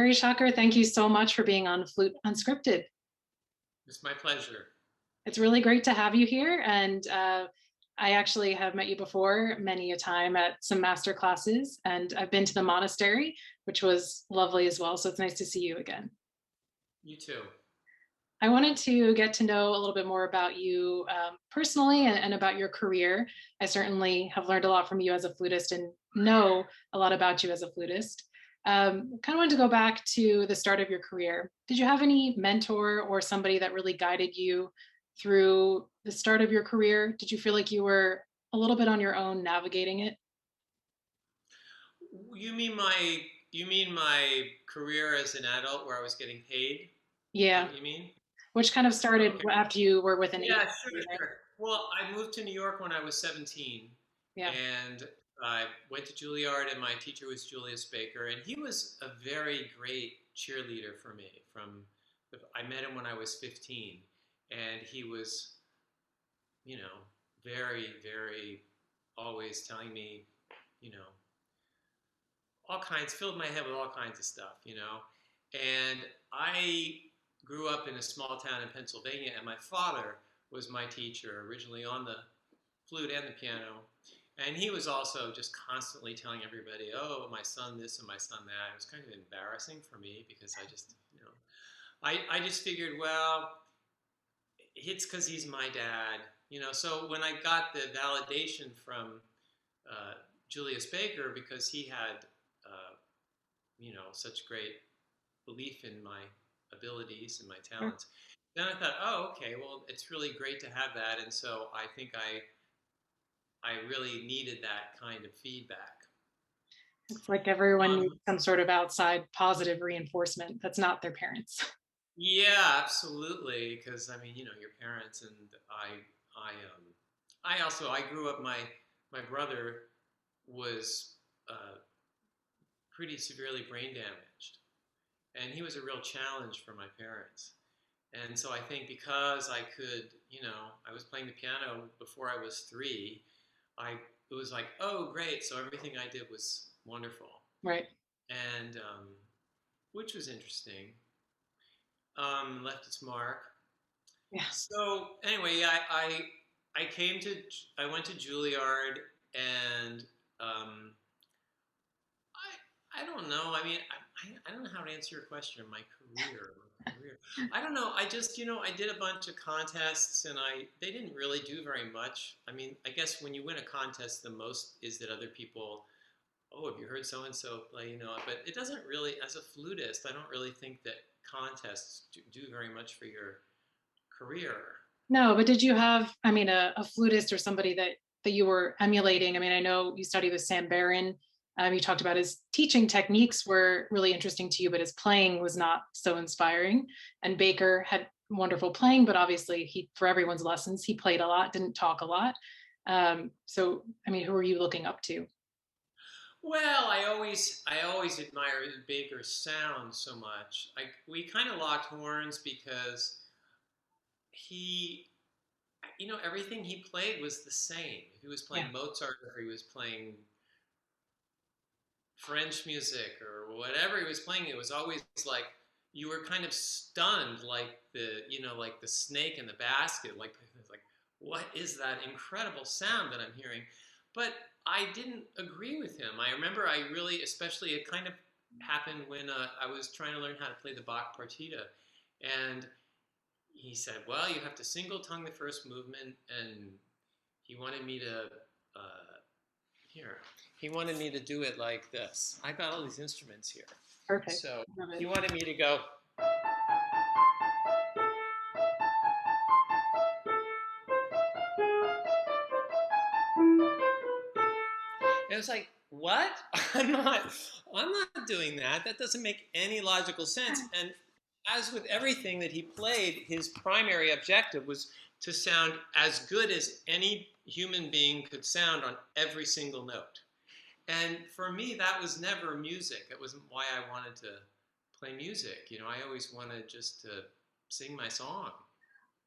Gary Schocker, thank you so much for being on Flute Unscripted. It's my pleasure. It's really great to have you here. And I actually have met you before many a time at some master classes, and I've been to the monastery, which was lovely as well. So it's nice to see you again. You too. I wanted to get to know a little bit more about you personally and about your career. I certainly have learned a lot from you as a flutist and know a lot about you as a flutist. Kind of wanted to go back to the start of your career. Did you have any mentor or somebody that really guided you through the start of your career? Did you feel like you were a little bit on your own navigating it? You mean my career as an adult where I was getting paid? Is that Yeah, what you mean? which kind of started Okay. after you were with an Yeah, sure, agency, right? sure. Well, I moved to New York when I was 17, Yeah. and I went to Juilliard, and my teacher was Julius Baker, and he was a very great cheerleader for me. I met him when I was 15, and he was, you know, very, very always telling me, you know, filled my head with all kinds of stuff. And I grew up in a small town in Pennsylvania, and my father was my teacher originally on the flute and the piano. And he was also just constantly telling everybody, oh, my son this and my son that. It was kind of embarrassing for me because I just figured, well, it's because he's my dad. So when I got the validation from uh, Julius Baker, because he had such great belief in my abilities and my Sure. talents. Then I thought, oh, okay, well, it's really great to have that, and so I think I really needed that kind of feedback. It's like everyone needs Um, some sort of outside positive reinforcement that's not their parents. yeah, absolutely, because I mean, your parents and I grew up. My brother was uh, pretty severely brain damaged, and he was a real challenge for my parents. And so I think because I was playing the piano before I was 3. It was like, oh, great! So everything I did was wonderful, Right. and which was interesting. Left its mark. Yeah. So anyway, I went to Juilliard, and um, I don't know. I mean, I don't know how to answer your question. My career. I don't know. I just, I did a bunch of contests, and they didn't really do very much. I mean, I guess when you win a contest, the most is that other people, oh, have you heard so and so play? But it doesn't really. As a flutist, I don't really think that contests do very much for your career. No, but did you have, I mean, a flutist or somebody that you were emulating? I mean, I know you studied with Sam Barron. You talked about his teaching techniques were really interesting to you, but his playing was not so inspiring. And Baker had wonderful playing, but obviously for everyone's lessons, he played a lot, didn't talk a lot. So, I mean, who are you looking up to? Well, I always admired Baker's sound so much. We kind of locked horns because he, everything he played was the same. If he was Yeah. playing Mozart or he was playing French music or whatever he was playing, it was always like you were kind of stunned, like the snake in the basket. Like, what is that incredible sound that I'm hearing? But I didn't agree with him. I remember especially it kind of happened when I was trying to learn how to play the Bach partita, and he said, "Well, you have to single tongue the first movement," and he wanted me to here. He wanted me to do it like this. I got all these instruments here, Perfect. so Love he it. wanted me to go. It was like, what? I'm not doing that. That doesn't make any logical sense. And as with everything that he played, his primary objective was to sound as good as any human being could sound on every single note. And for me, that was never music. It wasn't why I wanted to play music. I always wanted just to sing my song.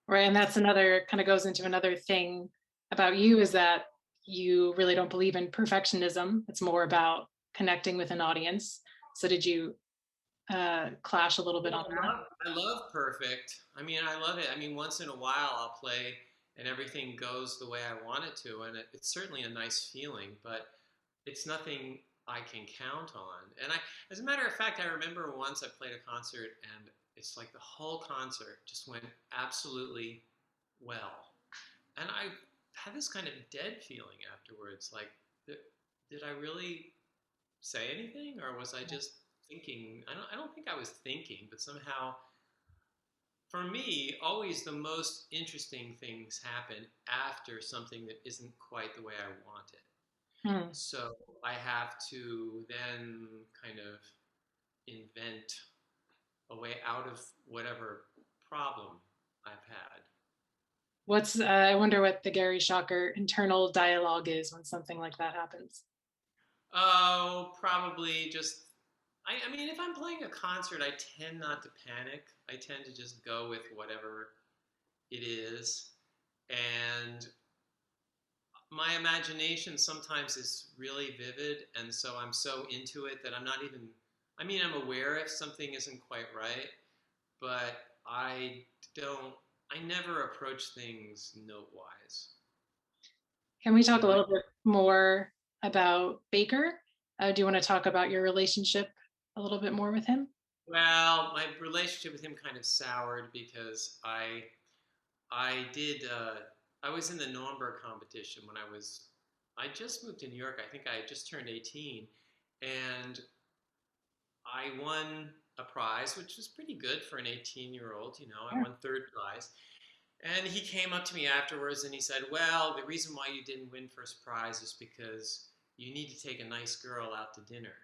Right. And that's another kind of goes into another thing about you is that you really don't believe in perfectionism. It's more about connecting with an audience. So did you clash a little bit on that? I love perfect. I mean, I love it. I mean, once in a while I'll play and everything goes the way I want it to, and it's certainly a nice feeling, but it's nothing I can count on. And as a matter of fact, I remember once I played a concert and it's like the whole concert just went absolutely well. And I had this kind of dead feeling afterwards, like, did I really say anything, or was I just thinking? I don't think I was thinking, but somehow, for me, always the most interesting things happen after something that isn't quite the way I want it. Hmm. So I have to then kind of invent a way out of whatever problem I've had. I wonder what the Gary Schocker internal dialogue is when something like that happens. Oh, probably just. I mean, if I'm playing a concert, I tend not to panic. I tend to just go with whatever it is. And my imagination sometimes is really vivid. And so I'm so into it that I'm not even. I mean, I'm aware if something isn't quite right, but I don't. I never approach things note wise. Can we talk You a know, little bit more about Baker? Do you want to talk about your relationship a little bit more with him? well, my relationship with him kind of soured because I did. I was in the Nuremberg competition when I was. I just moved to New York. I think I had just turned 18, and I won a prize, which was pretty good for an 18-year-old. You know, I Yeah. won third prize. And he came up to me afterwards and he said, "Well, the reason why you didn't win first prize is because you need to take a nice girl out to dinner."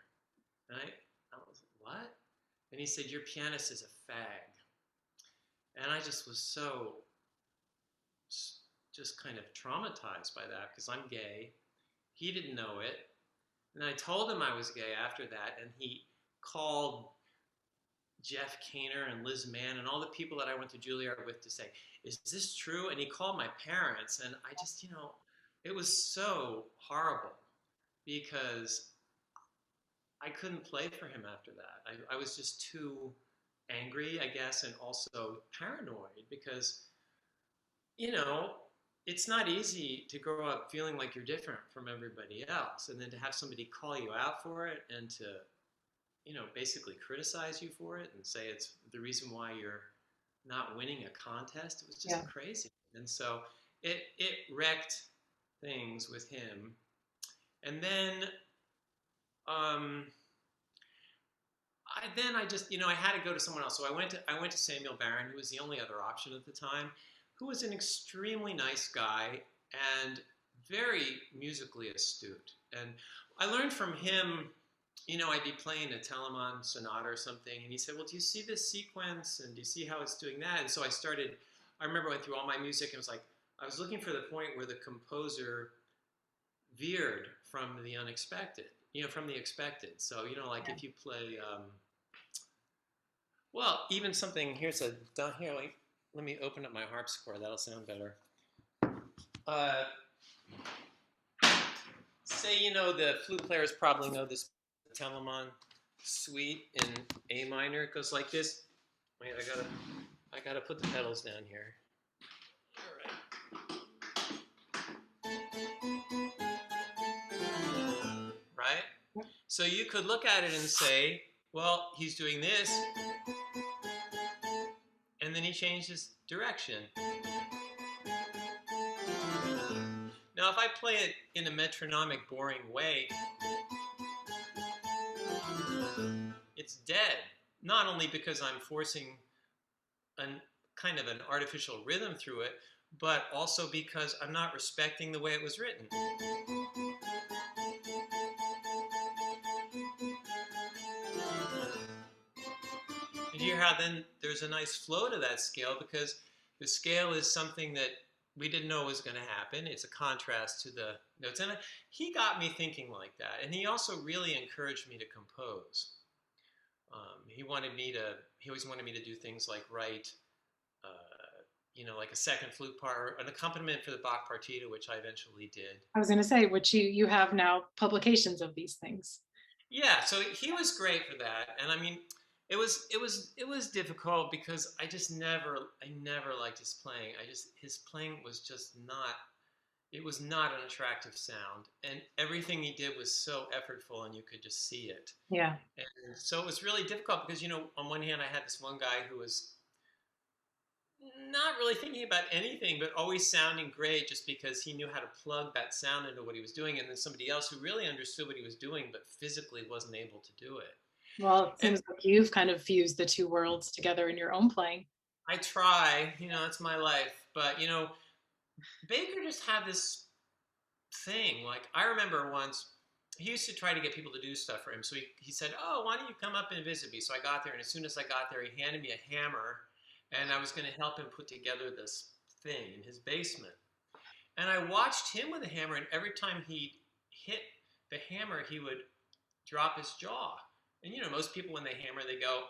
And I was like, "What?" And he said, "Your pianist is a fag." And I just was so just kind of traumatized by that because I'm gay. He didn't know it. And I told him I was gay after that, and he called Jeff Kaner and Liz Mann and all the people that I went to Juilliard with to say, "Is this true?" And he called my parents, and I just, it was so horrible because I couldn't play for him after that. I was just too angry, I guess, and also paranoid because, you know, it's not easy to grow up feeling like you're different from everybody else, and then to have somebody call you out for it and to basically criticize you for it and say it's the reason why you're not winning a contest. It was Yeah. just crazy. And so it wrecked things with him. And then I just I had to go to someone else. So I went to Samuel Barron, who was the only other option at the time, who was an extremely nice guy and very musically astute. And I learned from him. I'd be playing a Telemann sonata or something, and he said, "Well, do you see this sequence, and do you see how it's doing that?" And so I remember I went through all my music, and it was like, I was looking for the point where the composer veered from the unexpected, from the expected. So, like if you play, well, even something, down here, like, let me open up my harpsichord, that'll sound better. Uh, Say, the flute players probably know this Telemann suite in A minor. It goes like this. Wait, I gotta put the pedals down here. All right. Right? So you could look at it and say, well, he's doing this, and then he changed his direction. Now, if I play it in a metronomic, boring way, it's dead. Not only because I'm forcing kind of an artificial rhythm through it, but also because I'm not respecting the way it was written. And you hear how then there's a nice flow to that scale because the scale is something that we didn't know was going to happen. It's a contrast to the notes. And he got me thinking like that. And he also really encouraged me to compose. He always wanted me to do things like write, like a second flute part, an accompaniment for the Bach partita, which I eventually did. I was going to say, which you have now publications of these things. Yeah, so he was great for that. And I mean, it was difficult because I never liked his playing. His playing was just not, it was not an attractive sound, and everything he did was so effortful, and you could just see it. Yeah. And so it was really difficult because, on one hand, I had this one guy who was not really thinking about anything, but always sounding great just because he knew how to plug that sound into what he was doing. And then somebody else who really understood what he was doing, but physically wasn't able to do it. Well, it And seems like you've kind of fused the two worlds together in your own playing. I try, it's my life. But, Baker just had this thing. Like, I remember once, he used to try to get people to do stuff for him. So he said, "Oh, why don't you come up and visit me?" So I got there, and as soon as I got there, he handed me a hammer, and I was going to help him put together this thing in his basement. And I watched him with a hammer, and every time he hit the hammer, he would drop his jaw. And most people when they hammer, they go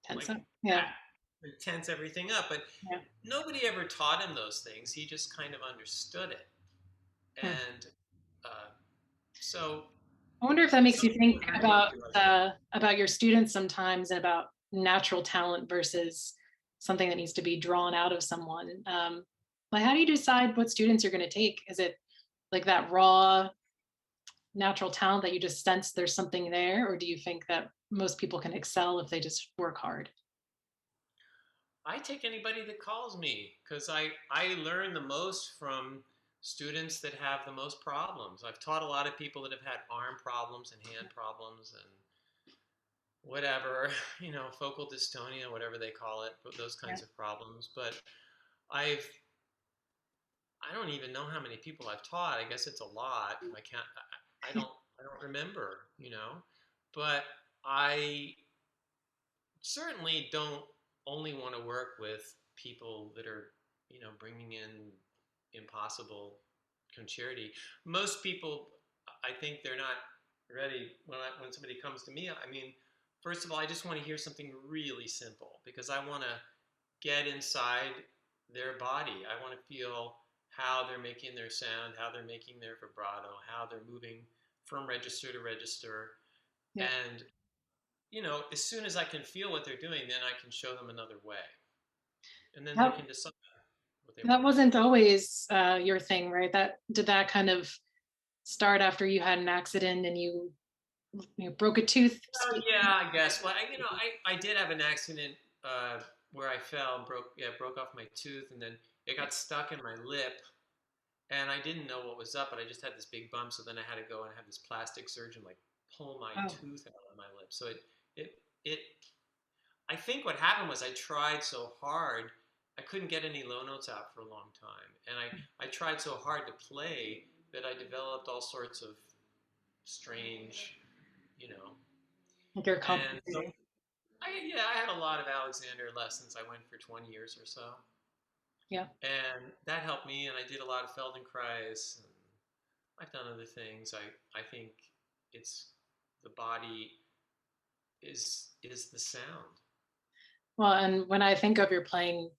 like Tensa. Yeah. that. They tense everything up. But Yeah. nobody ever taught him those things. He just kind of understood it. Hmm. And uh, so I wonder if that makes some you people think are very lucky like that. about your students sometimes and about natural talent versus something that needs to be drawn out of someone. Like, how do you decide what students you're going to take? Is it like that raw natural talent that you just sense there's something there, or do you think that most people can excel if they just work hard? I take anybody that calls me because I learn the most from students that have the most problems. I've taught a lot of people that have had arm problems and hand problems and whatever, focal dystonia, whatever they call it, but those Yeah. kinds of problems. But I've I don't even know how many people I've taught. I guess it's a lot. I can't I don't remember, But I certainly don't only want to work with people that are, bringing in impossible concerti. Most people, I think they're not ready when somebody comes to me. I mean, first of all, I just want to hear something really simple because I want to get inside their body. I want to feel how they're making their sound, how they're making their vibrato, how they're moving from register to register. Yeah. And as soon as I can feel what they're doing, then I can show them another way. And then they That can decide what they that want to do. wasn't always your thing, right? That kind of start after you had an accident and you broke a tooth. Oh yeah, I guess. Well, I did have an accident where I fell, broke off my tooth, and then it got stuck in my lip, and I didn't know what was up, but I just had this big bump. So then I had to go and have this plastic surgeon like pull my Oh, tooth out of my lip. So it I think what happened was I tried so hard, I couldn't get any low notes out for a long time, and I tried so hard to play that I developed all sorts of strange, you know, like you're and so compensating. I had a lot of Alexander lessons. I went for 20 years or so, Yeah. and that helped me. And I did a lot of Feldenkrais, and I've done other things. I think it's the body is the sound. Well, and when I think of your playing,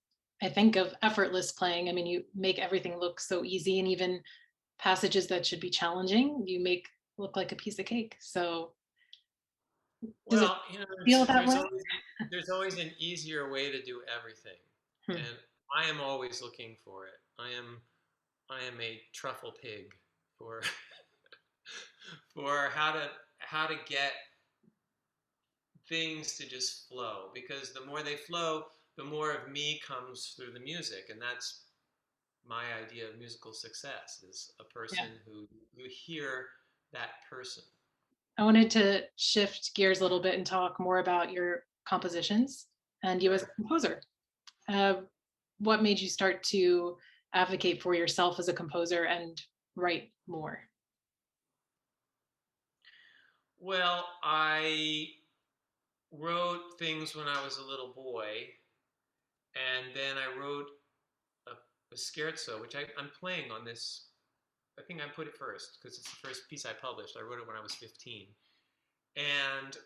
I think of effortless playing. I mean, you make everything look so easy, and even passages that should be challenging, you make look like a piece of cake. So, does it Well, feel that there's way? always an easier way to do everything, Hmm. and I am always looking for it. I am a truffle pig for for how to get things to just flow, because the more they flow, the more of me comes through the music, and that's my idea of musical success is a Yeah. person who you hear that person. I wanted to shift gears a little bit and talk more about your compositions and you as a Sure. composer. Uh, what made you start to advocate for yourself as a composer and write more? Well, I wrote things when I was a little boy, and then I wrote a scherzo, which I'm playing on this. I think I put it first because it's the first piece I published. I wrote it when I was 15, and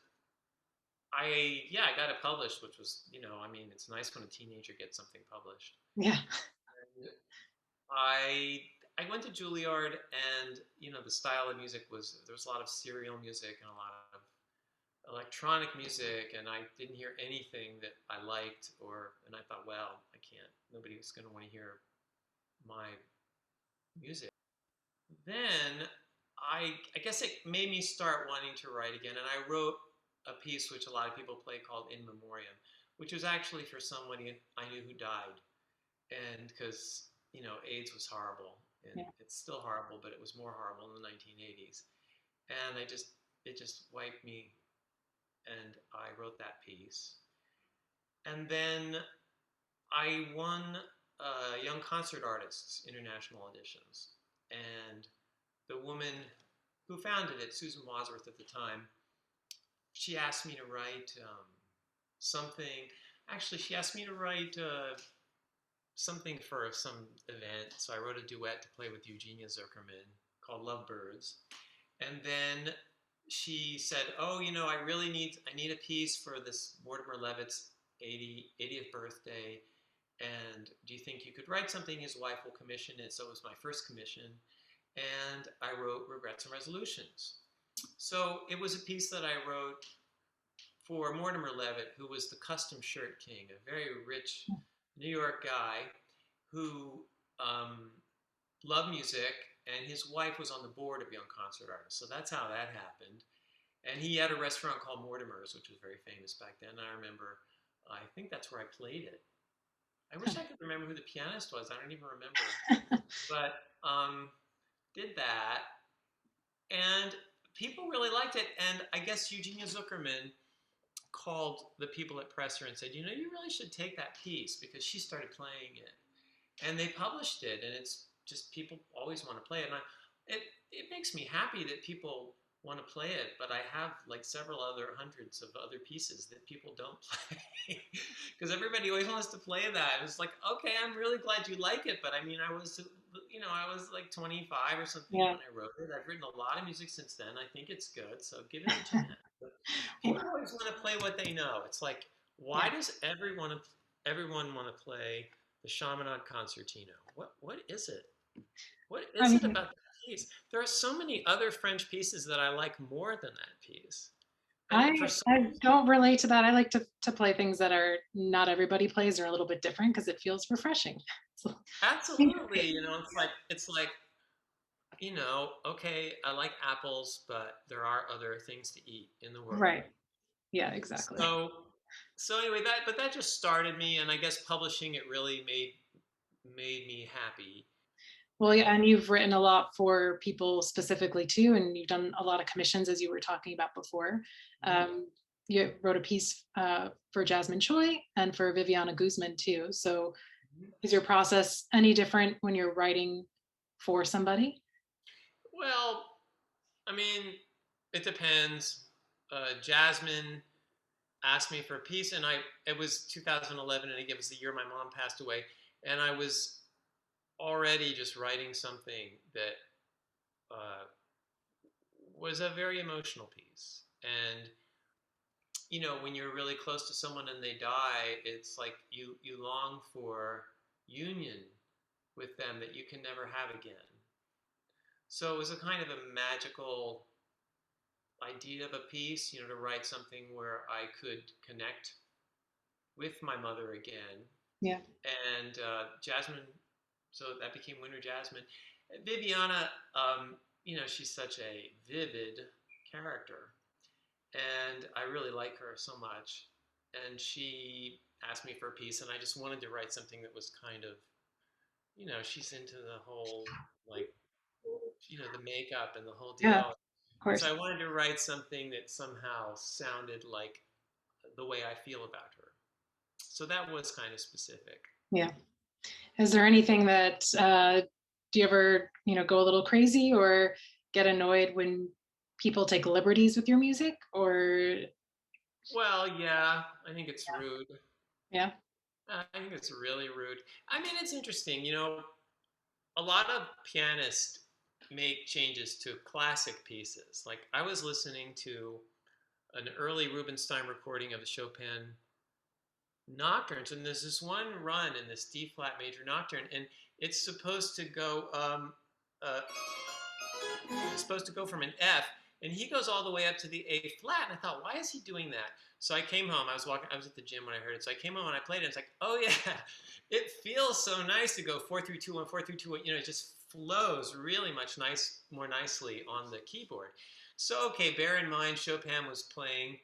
I got it published, which was, I mean, it's nice when a teenager gets something published. Yeah. And I went to Juilliard, and the style of music was, there was a lot of serial music and a lot of electronic music, and I didn't hear anything that I liked, and I thought, well, I can't. Nobody's going to want to hear my music. Then I guess it made me start wanting to write again, and I wrote a piece which a lot of people play called In Memoriam, which was actually for somebody I knew who died, and because AIDS was horrible, and Yeah. it's still horrible, but it was more horrible in the 1980s, and it just wiped me, and I wrote that piece, and then I won Young Concert Artists International Auditions, and the woman who founded it, Susan Wadsworth at the time, she asked me to write something. Actually, she asked me to write something for some event. So I wrote a duet to play with Eugenia Zuckerman called Lovebirds. And then she said, oh, I need a piece for this Mortimer Levitt's 80th birthday. And do you think you could write something? His wife will commission it. So it was my first commission. And I wrote Regrets and Resolutions. So it was a piece that I wrote for Mortimer Levitt, who was the custom shirt king, a very rich New York guy who loved music, and his wife was on the board of Young Concert Artists. So that's how that happened. And he had a restaurant called Mortimer's, which was very famous back then. I remember, I think that's where I played it. I wish I could remember who the pianist was. I don't even remember. But did that, and people really liked it. And I guess Eugenia Zuckerman called the people at Presser and said, you really should take that piece, because she started playing it. And they published it, and it's just people always want to play it. And it makes me happy that people want to play it, but I have like several other hundreds of other pieces that people don't play because everybody always wants to play that. It's like, okay, I'm really glad you like it, but I mean, I was like 25 or something when I wrote it. I've written a lot of music since then. I think it's good, so give it a chance. But people always want to play what they know. It's like, why does everyone want to play the Chaminade Concertino? What is it? What is it about that piece? There are so many other French pieces that I like more than that piece. And I don't relate to that. I like to play things that are not everybody plays, or a little bit different, because it feels refreshing. So, absolutely, it's like okay, I like apples, but there are other things to eat in the world. right. Yeah, exactly. So anyway, that just started me, and I guess publishing it really made me happy. Well, yeah, and you've written a lot for people specifically too, and you've done a lot of commissions, as you were talking about before. You wrote a piece for Jasmine Choi and for Viviana Guzman too. So is your process any different when you're writing for somebody? Well, I mean, it depends. Jasmine asked me for a piece, and it was 2011, and it was the year my mom passed away, and I was already just writing something that was a very emotional piece. And when you're really close to someone and they die, it's like you long for union with them that you can never have again. So it was a kind of a magical idea of a piece, to write something where I could connect with my mother again. Yeah. And Jasmine, so that became Winter Jasmine. Viviana, she's such a vivid character, and I really like her so much. And she asked me for a piece, and I just wanted to write something that was kind of, she's into the whole, like, the makeup and the whole deal. Yeah, of And course. so I wanted to write something that somehow sounded like the way I feel about her. So that was kind of specific. Yeah. Is there anything that do you ever go a little crazy or get annoyed when people take liberties with your music? Or Well, yeah, I think it's rude. yeah. I think it's really rude. I mean, it's interesting. A lot of pianists make changes to classic pieces. Like I was listening to an early Rubinstein recording of the Chopin nocturnes, and there's this one run in this D flat major nocturne, and it's supposed to go from an F, And he goes all the way up to the A flat. And I thought, why is he doing that? So I came home. I was at the gym when I heard it. So I came home and I played it. And it's like, oh yeah, it feels so nice to go 4-3-2-1, 4-3-2-1. You know, it just flows really more nicely on the keyboard. So, okay, bear in mind, Chopin was playing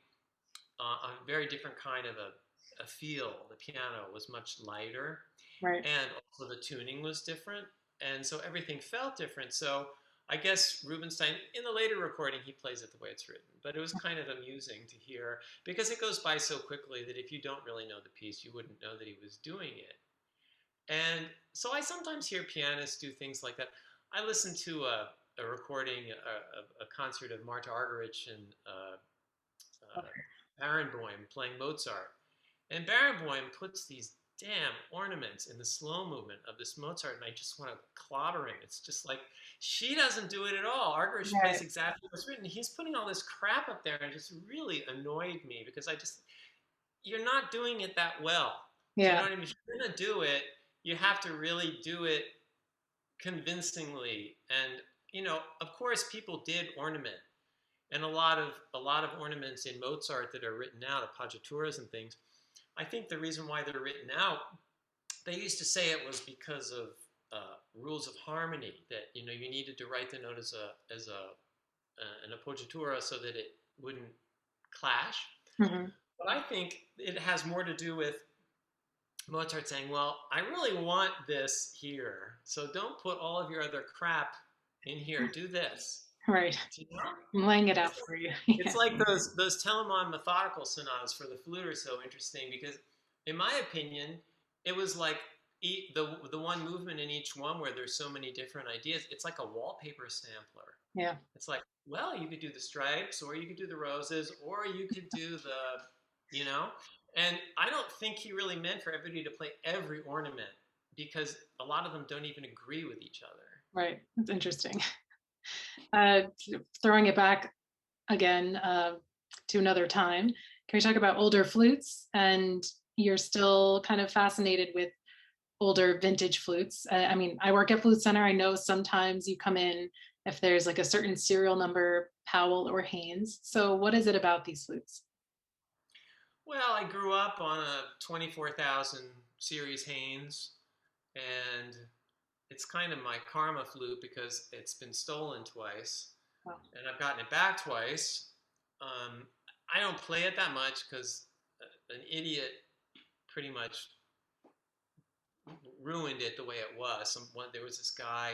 a very different kind of a feel. The piano was much lighter, Right. and also the tuning was different, and so everything felt different. So I guess Rubinstein, in the later recording, he plays it the way it's written, but it was kind of amusing to hear because it goes by so quickly that if you don't really know the piece, you wouldn't know that he was doing it. And so I sometimes hear pianists do things like that. I listened to a recording, a concert of Marta Argerich and Barenboim playing Mozart. And Barenboim puts these damn ornaments in the slow movement of this Mozart, and I just want to clobber him. It's just like, she doesn't do it at all. Argerich plays exactly what's written. He's putting all this crap up there, and it just really annoyed me because you're not doing it that well. Do you know what I mean? If you're going to do it, you have to really do it convincingly. And, you know, of course, people did ornament. And a lot of ornaments in Mozart that are written out, appoggiaturas and things. I think the reason why they're written out, they used to say it was because of rules of harmony, that, you know, you needed to write the note as an appoggiatura so that it wouldn't clash. Mm-hmm. But I think it has more to do with Mozart saying, well, I really want this here, so don't put all of your other crap in here. Do this. Right. Do you know? I'm laying it out for you. It's like those Telemann methodical sonatas for the flute are so interesting because, in my opinion, it was like the one movement in each one where there's so many different ideas. It's like a wallpaper sampler. Yeah. It's like, well, you could do the stripes, or you could do the roses, or you could do the, you know. And I don't think he really meant for everybody to play every ornament because a lot of them don't even agree with each other. Right. That's interesting. Throwing it back again to another time, can we talk about older flutes? And you're still kind of fascinated with older vintage flutes. I mean, I work at Flute Center. I know sometimes you come in if there's like a certain serial number, Powell or Haynes. So what is it about these flutes? Well, I grew up on a 24,000 series Haynes, and it's kind of my karma flute because it's been stolen twice, and I've gotten it back twice. I don't play it that much because an idiot pretty much ruined it the way it was. There was this guy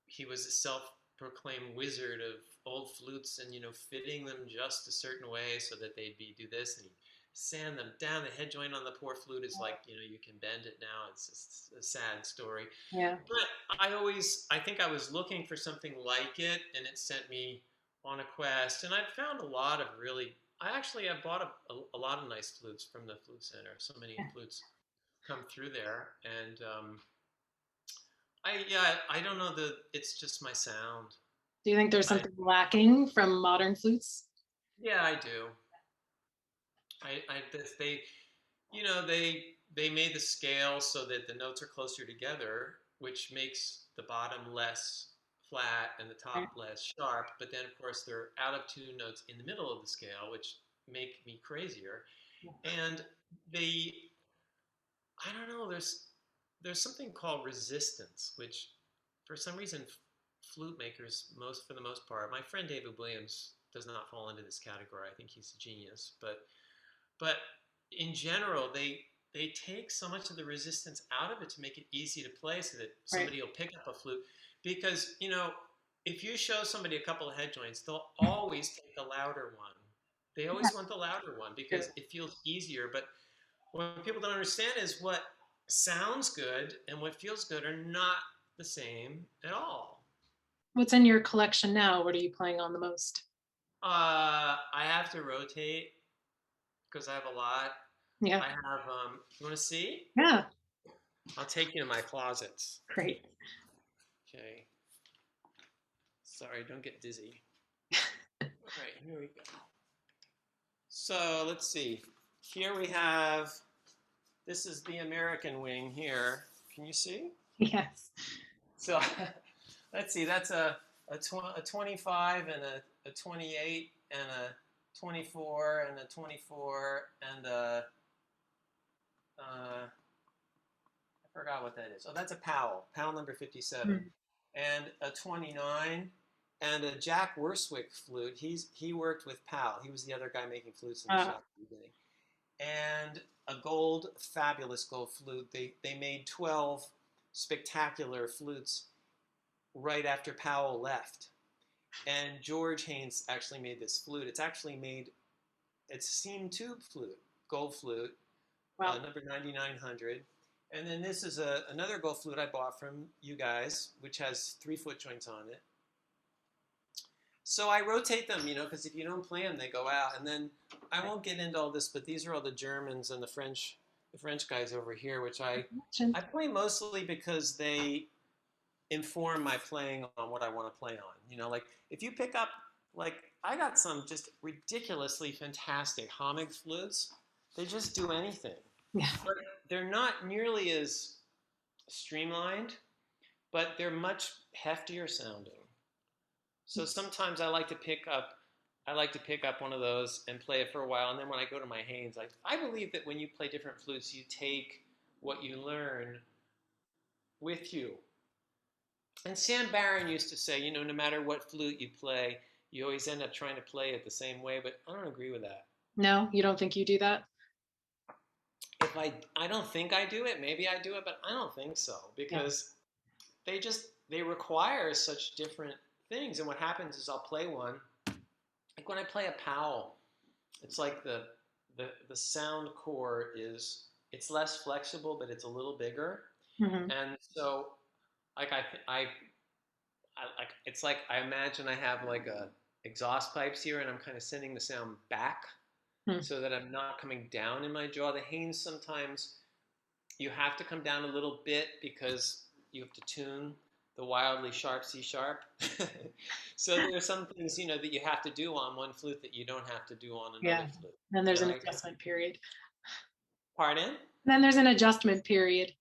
he was a self-proclaimed wizard of old flutes and, you know, fitting them just a certain way so that they'd do this, and he'd sand them down. The head joint on the poor flute is like, you know, you can bend it now. It's just a sad story. Yeah. But I think I was looking for something like it, and it sent me on a quest. And I've found a lot of I've bought a lot of nice flutes from the Flute Center. So many flutes come through there, and I don't know, it's just my sound. Do you think there's something lacking from modern flutes? Yeah, I do. They, you know, they made the scale so that the notes are closer together, which makes the bottom less flat and the top less sharp. But then, of course, there are out of tune notes in the middle of the scale, which make me crazier. And I don't know, there's something called resistance, which for some reason flute makers, for the most part, my friend David Williams does not fall into this category. I think he's a genius, but in general, they take so much of the resistance out of it to make it easy to play so that somebody will pick up a flute. Because, you know, if you show somebody a couple of head joints, they'll always take the louder one. They always want the louder one because it feels easier. But what people don't understand is what sounds good and what feels good are not the same at all. What's in your collection now? What are you playing on the most? I have to rotate because I have a lot. Yeah. I have, you want to see? Yeah. I'll take you to my closets. Great. Okay. Sorry, don't get dizzy. All right, here we go. So let's see. Here we have, this is the American wing here. Can you see? Yes. So let's see, that's a a 25 and a 28 and a 24 and a 24 and a I forgot what that is. Oh, that's a Powell number 57, and a 29 and a Jack Werswick flute. He worked with Powell. He was the other guy making flutes in the shop at the beginning. And a fabulous gold flute. They made 12 spectacular flutes right after Powell left. And George Haynes actually made this flute. It's a seam tube flute, gold flute, number 9900. And then this is another gold flute I bought from you guys, which has 3 foot joints on it. So I rotate them, because if you don't play them, they go out. And then I won't get into all this, but these are all the Germans and the French guys over here, which I play mostly because they inform my playing on what I want to play on. Like if you pick up, like I got some just ridiculously fantastic Homig flutes. They just do anything. Yeah. But they're not nearly as streamlined, but they're much heftier sounding. So sometimes I like to pick up one of those and play it for a while, and then when I go to my Haynes, I believe that when you play different flutes, you take what you learn with you. And Sam Barron used to say, no matter what flute you play, you always end up trying to play it the same way, but I don't agree with that. No, you don't think you do that? If I don't think I do it, maybe I do it, but I don't think so, because they require such different things. And what happens is I'll play one, like when I play a Powell, it's like the sound core it's less flexible, but it's a little bigger. Mm-hmm. And so like it's like I imagine I have like a exhaust pipes here, and I'm kind of sending the sound back so that I'm not coming down in my jaw. The Haynes, sometimes you have to come down a little bit because you have to tune the wildly sharp C sharp. So there's some things, that you have to do on one flute that you don't have to do on another flute. And there's an adjustment period. Pardon? Then there's an adjustment period.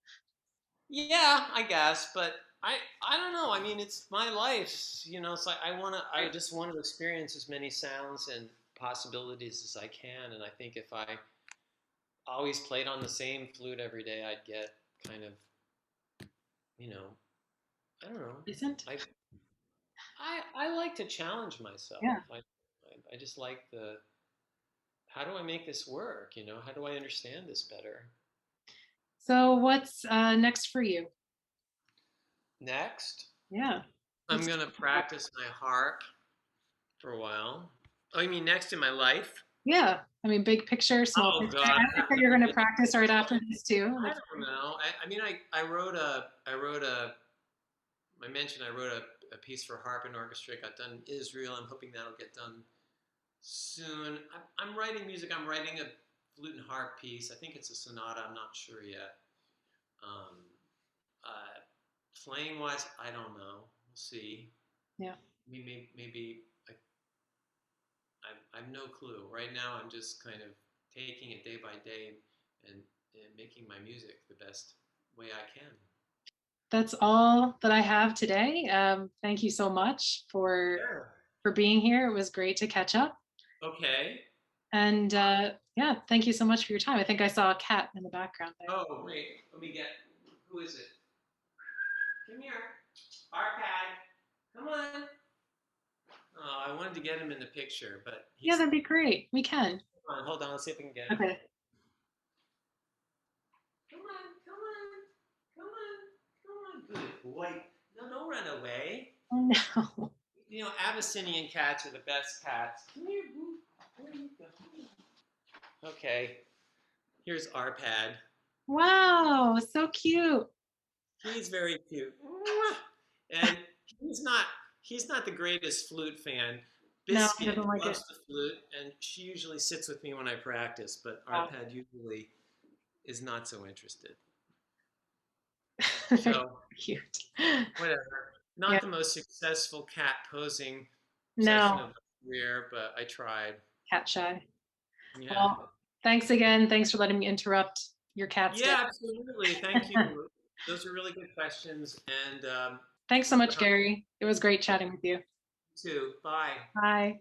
Yeah, I guess, but I don't know. I mean, it's my life, so I just want to experience as many sounds and possibilities as I can. And I think if I always played on the same flute every day, I'd get kind of, I don't know. Isn't? I like to challenge myself. Yeah. I just like how do I make this work? How do I understand this better? So what's next for you? Next? Yeah. I'm going to practice my harp for a while. Oh, you mean next in my life? Yeah. I mean, big picture, small picture. God. I think that you're going to practice right after this too. I don't know. I wrote a piece for harp and orchestra. It got done in Israel. I'm hoping that'll get done soon. I'm writing music. I'm writing a flute and harp piece. I think it's a sonata. I'm not sure yet. Playing wise, I don't know. We'll see. Yeah. Maybe I have no clue. Right now, I'm just kind of taking it day by day and making my music the best way I can. That's all that I have today. Thank you so much for being here. It was great to catch up. Okay. And thank you so much for your time. I think I saw a cat in the background there. Oh, wait. Who is it? Come here. Arpad. Come on. Oh, I wanted to get him in the picture, but yeah, that'd be great. We can. Hold on. Let's see if we can get him. Okay. Come on. Good boy. No, don't run away. Oh, no. Abyssinian cats are the best cats. Come here, boo. Where you go? Okay. Here's Arpad. Wow, so cute. He's very cute. And he's not the greatest flute fan. Biscuit loves the flute, and she usually sits with me when I practice, but Arpad usually is not so interested. So cute. Whatever. Not the most successful cat posing session of the career, but I tried. Cat shy. Yeah. Well, thanks again. Thanks for letting me interrupt your cat's day. Yeah, absolutely. Thank you. Those are really good questions, and Thanks so much, Gary. It was great chatting with you. Too. Bye. Bye.